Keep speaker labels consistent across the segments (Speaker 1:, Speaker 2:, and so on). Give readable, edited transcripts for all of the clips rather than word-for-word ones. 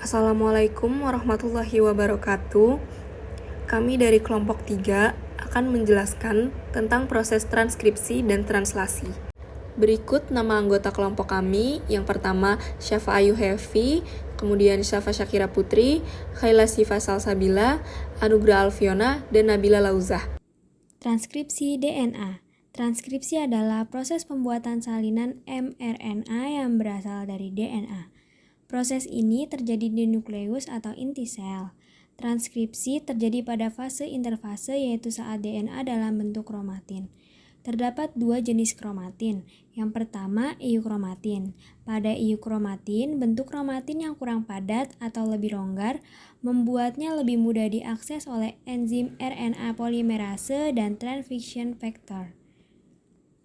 Speaker 1: Assalamualaikum warahmatullahi wabarakatuh. Kami dari kelompok 3 akan menjelaskan tentang proses transkripsi dan translasi. Berikut nama anggota kelompok kami. Yang pertama, Syafa Ayu Hefi, kemudian Syafa Syakira Putri, Khaila Sifa Salsabila, Anugrah Alfiona, dan Nabila Lauzah.
Speaker 2: Transkripsi DNA. Transkripsi adalah proses pembuatan salinan mRNA yang berasal dari DNA. Proses ini terjadi di nukleus atau inti sel. Transkripsi terjadi pada fase interfase, yaitu saat DNA dalam bentuk kromatin. Terdapat dua jenis kromatin. Yang pertama, eukromatin. Pada eukromatin, bentuk kromatin yang kurang padat atau lebih longgar membuatnya lebih mudah diakses oleh enzim RNA polimerase dan transcription factor.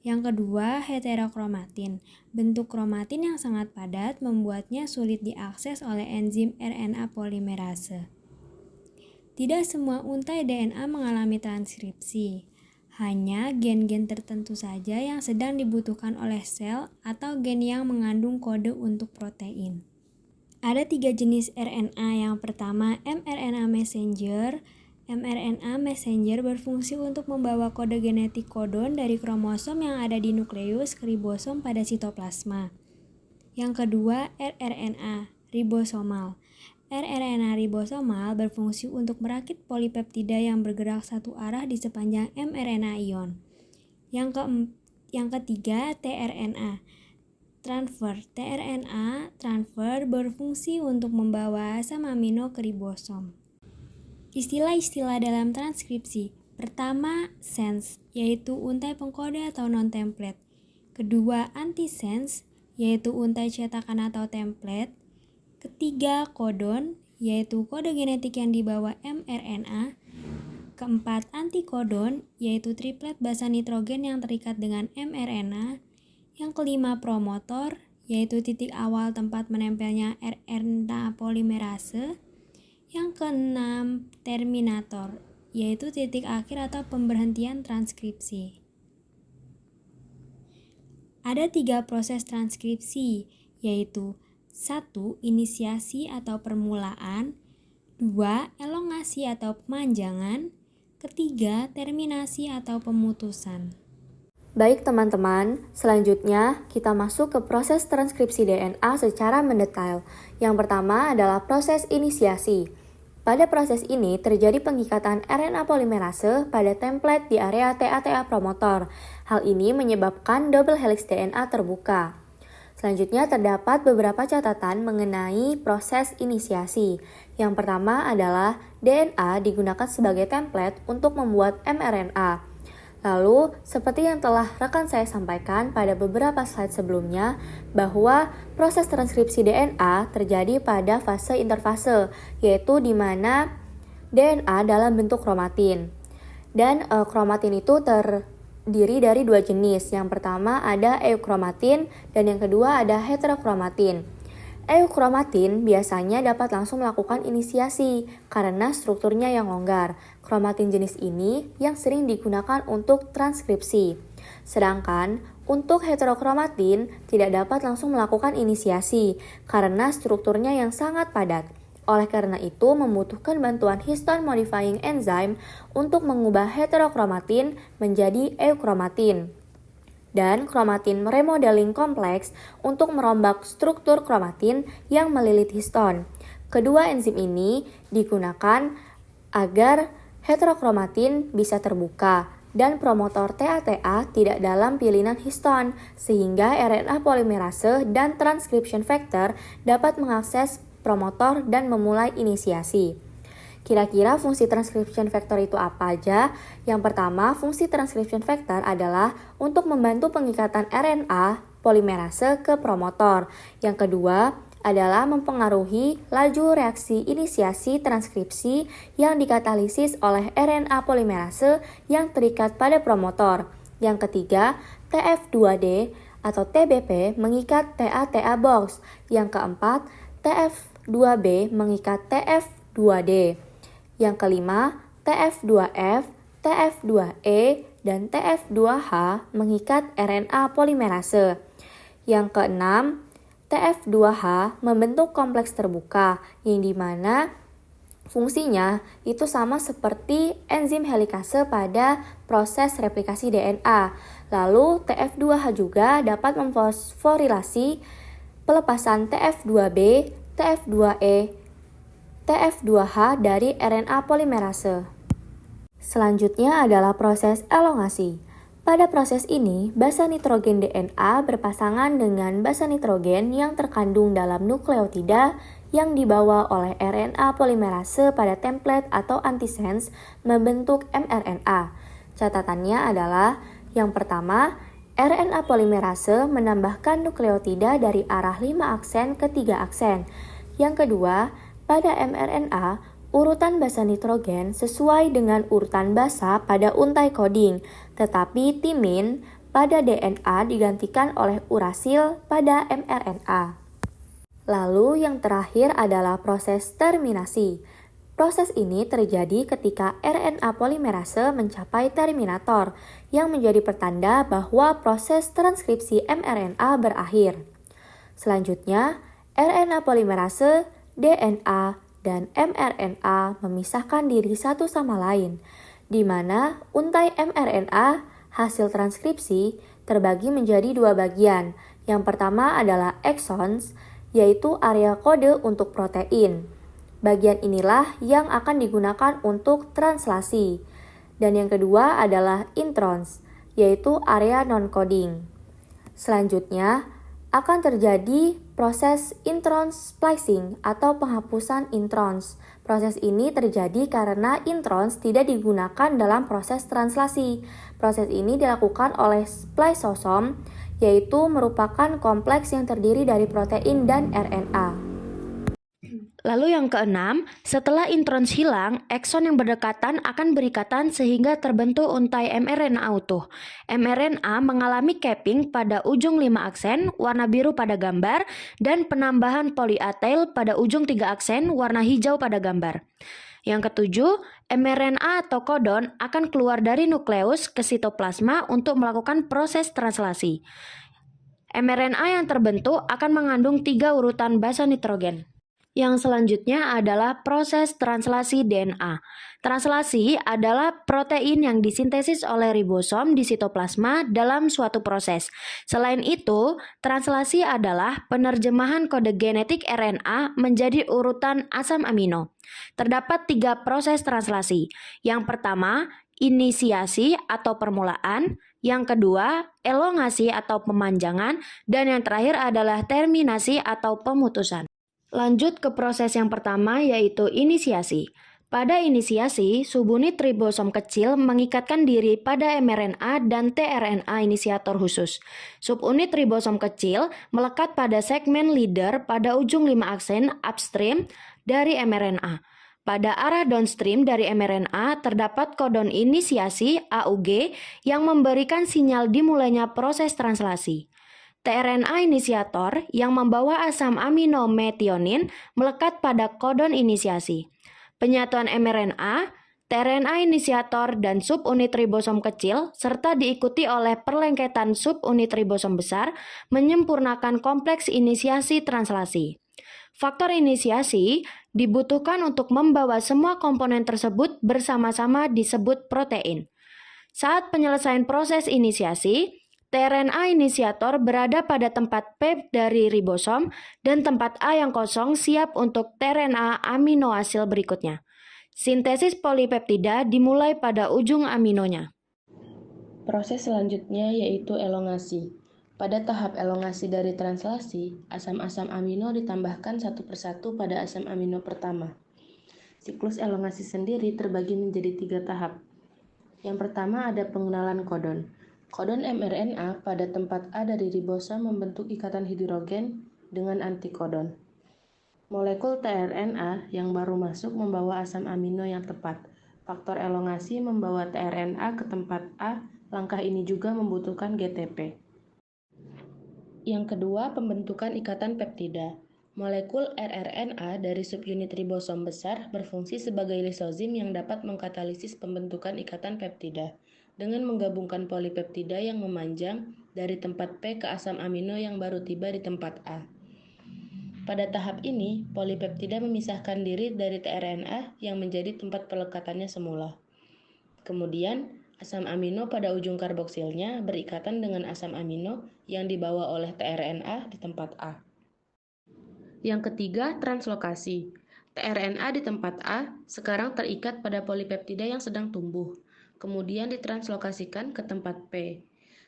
Speaker 2: Yang kedua, heterokromatin. Bentuk kromatin yang sangat padat membuatnya sulit diakses oleh enzim RNA polimerase. Tidak semua untai DNA mengalami transkripsi. Hanya gen-gen tertentu saja yang sedang dibutuhkan oleh sel atau gen yang mengandung kode untuk protein. Ada 3 jenis RNA. Yang pertama, mRNA messenger. mRNA messenger berfungsi untuk membawa kode genetik kodon dari kromosom yang ada di nukleus ke ribosom pada sitoplasma. Yang kedua, rRNA ribosomal. rRNA ribosomal berfungsi untuk merakit polipeptida yang bergerak satu arah di sepanjang mRNA ion. Yang ketiga, tRNA transfer. tRNA transfer berfungsi untuk membawa asam amino ke ribosom. Istilah-istilah dalam transkripsi. Pertama, sense, yaitu untai pengkode atau non-template. Kedua, antisense, yaitu untai cetakan atau template. Ketiga, codon, yaitu kode genetik yang dibawa mRNA. Keempat, antikodon, yaitu triplet basa nitrogen yang terikat dengan mRNA. Yang kelima, promotor, yaitu titik awal tempat menempelnya RNA polimerase. Yang keenam, terminator, yaitu titik akhir atau pemberhentian transkripsi. Ada 3 proses transkripsi, yaitu 1. Inisiasi atau permulaan, 2. Elongasi atau pemanjangan, ketiga, terminasi atau pemutusan.
Speaker 3: Baik teman-teman, selanjutnya kita masuk ke proses transkripsi DNA secara mendetail. Yang pertama adalah proses inisiasi. Pada proses ini terjadi pengikatan RNA polimerase pada template di area TA-TA promotor. Hal ini menyebabkan double helix DNA terbuka. Selanjutnya terdapat beberapa catatan mengenai proses inisiasi. Yang pertama adalah DNA digunakan sebagai template untuk membuat mRNA. Lalu, seperti yang telah rekan saya sampaikan pada beberapa slide sebelumnya, bahwa proses transkripsi DNA terjadi pada fase interfase, yaitu di mana DNA dalam bentuk kromatin. Dan kromatin itu terdiri dari 2 jenis. Yang pertama ada eukromatin dan yang kedua ada heterokromatin. Eukromatin biasanya dapat langsung melakukan inisiasi karena strukturnya yang longgar. Kromatin jenis ini yang sering digunakan untuk transkripsi. Sedangkan untuk heterokromatin tidak dapat langsung melakukan inisiasi karena strukturnya yang sangat padat. Oleh karena itu membutuhkan bantuan histone modifying enzyme untuk mengubah heterokromatin menjadi eukromatin. Dan kromatin remodeling kompleks untuk merombak struktur kromatin yang melilit histon. Kedua enzim ini digunakan agar heterokromatin bisa terbuka dan promotor TA-TA tidak dalam pilihan histon, sehingga RNA polimerase dan transcription factor dapat mengakses promotor dan memulai inisiasi. Kira-kira fungsi transcription factor itu apa aja? Yang pertama, fungsi transcription factor adalah untuk membantu pengikatan RNA polimerase ke promotor. Yang kedua adalah mempengaruhi laju reaksi inisiasi transkripsi yang dikatalisis oleh RNA polimerase yang terikat pada promotor. Yang ketiga, TF2D atau TBP mengikat TA-TA box. Yang keempat, TF2B mengikat TF2D. Yang kelima, TF2F, TF2E, dan TF2H mengikat RNA polimerase. Yang keenam, TF2H membentuk kompleks terbuka yang dimana fungsinya itu sama seperti enzim helikase pada proses replikasi DNA. Lalu TF2H juga dapat memfosforilasi pelepasan TF2B, TF2E, TF2H dari RNA polimerase. Selanjutnya adalah proses elongasi. Pada proses ini, basa nitrogen DNA berpasangan dengan basa nitrogen yang terkandung dalam nukleotida yang dibawa oleh RNA polimerase pada template atau antisense membentuk mRNA. Catatannya adalah yang pertama, RNA polimerase menambahkan nukleotida dari arah 5 aksen ke 3 aksen. Yang kedua, pada mRNA, urutan basa nitrogen sesuai dengan urutan basa pada untai coding, tetapi timin pada DNA digantikan oleh urasil pada mRNA. Lalu yang terakhir adalah proses terminasi. Proses ini terjadi ketika RNA polimerase mencapai terminator, yang menjadi pertanda bahwa proses transkripsi mRNA berakhir. Selanjutnya, RNA polimerase, DNA, dan mRNA memisahkan diri satu sama lain, di mana untai mRNA hasil transkripsi terbagi menjadi dua bagian. Yang pertama adalah exons, yaitu area kode untuk protein. Bagian inilah yang akan digunakan untuk translasi. Dan yang kedua adalah introns, yaitu area non-coding. Selanjutnya, akan terjadi proses intron splicing atau penghapusan introns. Proses ini terjadi karena introns tidak digunakan dalam proses translasi. Proses ini dilakukan oleh spliceosom, yaitu merupakan kompleks yang terdiri dari protein dan RNA.
Speaker 4: Lalu yang keenam, setelah introns hilang, ekson yang berdekatan akan berikatan sehingga terbentuk untai mRNA utuh. mRNA mengalami capping pada ujung 5 aksen, warna biru pada gambar, dan penambahan poly-A tail pada ujung 3 aksen, warna hijau pada gambar. Yang ketujuh, mRNA atau kodon akan keluar dari nukleus ke sitoplasma untuk melakukan proses translasi. mRNA yang terbentuk akan mengandung 3 urutan basa nitrogen. Yang selanjutnya adalah proses translasi DNA. Translasi adalah protein yang disintesis oleh ribosom di sitoplasma dalam suatu proses. Selain itu, translasi adalah penerjemahan kode genetik RNA menjadi urutan asam amino. Terdapat 3 proses translasi. Yang pertama, inisiasi atau permulaan. Yang kedua, elongasi atau pemanjangan. Dan yang terakhir adalah terminasi atau pemutusan. Lanjut ke proses yang pertama, yaitu inisiasi. Pada inisiasi, subunit ribosom kecil mengikatkan diri pada mRNA dan tRNA inisiator khusus. Subunit ribosom kecil melekat pada segmen leader pada ujung 5 aksen upstream dari mRNA. Pada arah downstream dari mRNA terdapat kodon inisiasi AUG yang memberikan sinyal dimulainya proses translasi. tRNA inisiator yang membawa asam amino metionin melekat pada kodon inisiasi. Penyatuan mRNA, tRNA inisiator dan subunit ribosom kecil serta diikuti oleh perlengketan subunit ribosom besar menyempurnakan kompleks inisiasi translasi. Faktor inisiasi dibutuhkan untuk membawa semua komponen tersebut bersama-sama disebut protein. Saat penyelesaian proses inisiasi, tRNA inisiator berada pada tempat P dari ribosom dan tempat A yang kosong siap untuk tRNA aminoasil berikutnya. Sintesis polipeptida dimulai pada ujung aminonya.
Speaker 5: Proses selanjutnya yaitu elongasi. Pada tahap elongasi dari translasi, asam-asam amino ditambahkan satu persatu pada asam amino pertama. Siklus elongasi sendiri terbagi menjadi 3 tahap. Yang pertama ada pengenalan kodon. Kodon mRNA pada tempat A dari ribosom membentuk ikatan hidrogen dengan antikodon. Molekul tRNA yang baru masuk membawa asam amino yang tepat. Faktor elongasi membawa tRNA ke tempat A. Langkah ini juga membutuhkan GTP. Yang kedua, pembentukan ikatan peptida. Molekul rRNA dari subunit ribosom besar berfungsi sebagai lisozim yang dapat mengkatalisis pembentukan ikatan peptida dengan menggabungkan polipeptida yang memanjang dari tempat P ke asam amino yang baru tiba di tempat A. Pada tahap ini, polipeptida memisahkan diri dari tRNA yang menjadi tempat pelekatannya semula. Kemudian, asam amino pada ujung karboksilnya berikatan dengan asam amino yang dibawa oleh tRNA di tempat A. Yang ketiga, translokasi. tRNA di tempat A sekarang terikat pada polipeptida yang sedang tumbuh, kemudian ditranslokasikan ke tempat P.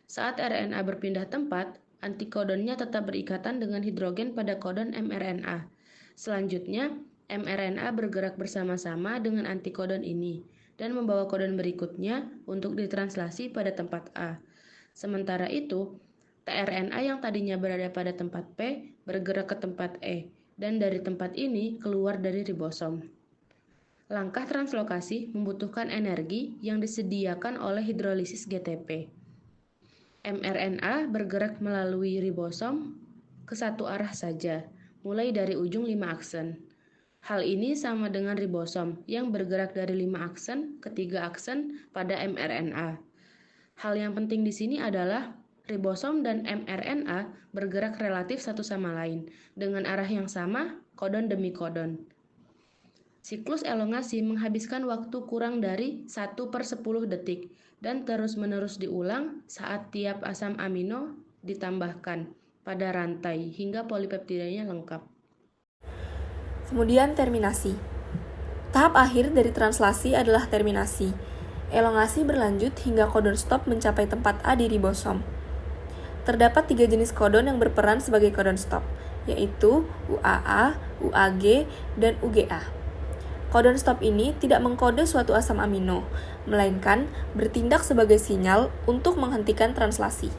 Speaker 5: Saat RNA berpindah tempat, antikodonnya tetap berikatan dengan hidrogen pada kodon mRNA. Selanjutnya, mRNA bergerak bersama-sama dengan antikodon ini dan membawa kodon berikutnya untuk ditranslasi pada tempat A. Sementara itu, tRNA yang tadinya berada pada tempat P bergerak ke tempat E, dan dari tempat ini keluar dari ribosom. Langkah translokasi membutuhkan energi yang disediakan oleh hidrolisis GTP. mRNA bergerak melalui ribosom ke satu arah saja, mulai dari ujung 5 aksen. Hal ini sama dengan ribosom yang bergerak dari 5 aksen ke 3 aksen pada mRNA. Hal yang penting di sini adalah ribosom dan mRNA bergerak relatif satu sama lain, dengan arah yang sama, kodon demi kodon. Siklus elongasi menghabiskan waktu kurang dari 1/10 detik, dan terus-menerus diulang saat tiap asam amino ditambahkan pada rantai hingga polipeptidanya lengkap.
Speaker 1: Kemudian terminasi. Tahap akhir dari translasi adalah terminasi. Elongasi berlanjut hingga kodon stop mencapai tempat A di ribosom. Terdapat 3 jenis kodon yang berperan sebagai kodon stop, yaitu UAA, UAG, dan UGA. Kodon stop ini tidak mengkode suatu asam amino, melainkan bertindak sebagai sinyal untuk menghentikan translasi.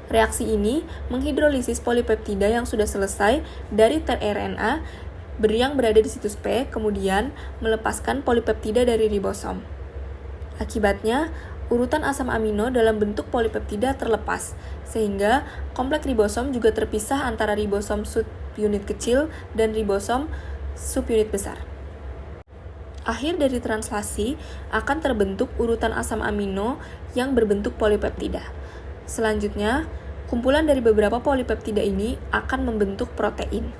Speaker 1: Reaksi ini menghidrolisis polipeptida yang sudah selesai dari tRNA yang berada di situs P, kemudian melepaskan polipeptida dari ribosom. Akibatnya, urutan asam amino dalam bentuk polipeptida terlepas, sehingga kompleks ribosom juga terpisah antara ribosom subunit kecil dan ribosom subunit besar. Akhir dari translasi akan terbentuk urutan asam amino yang berbentuk polipeptida. Selanjutnya, kumpulan dari beberapa polipeptida ini akan membentuk protein.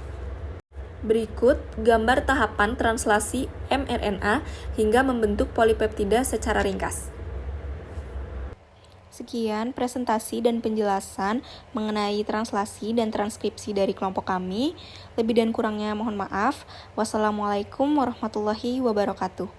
Speaker 1: Berikut gambar tahapan translasi mRNA hingga membentuk polipeptida secara ringkas. Sekian presentasi dan penjelasan mengenai translasi dan transkripsi dari kelompok kami. Lebih dan kurangnya mohon maaf. Wassalamualaikum warahmatullahi wabarakatuh.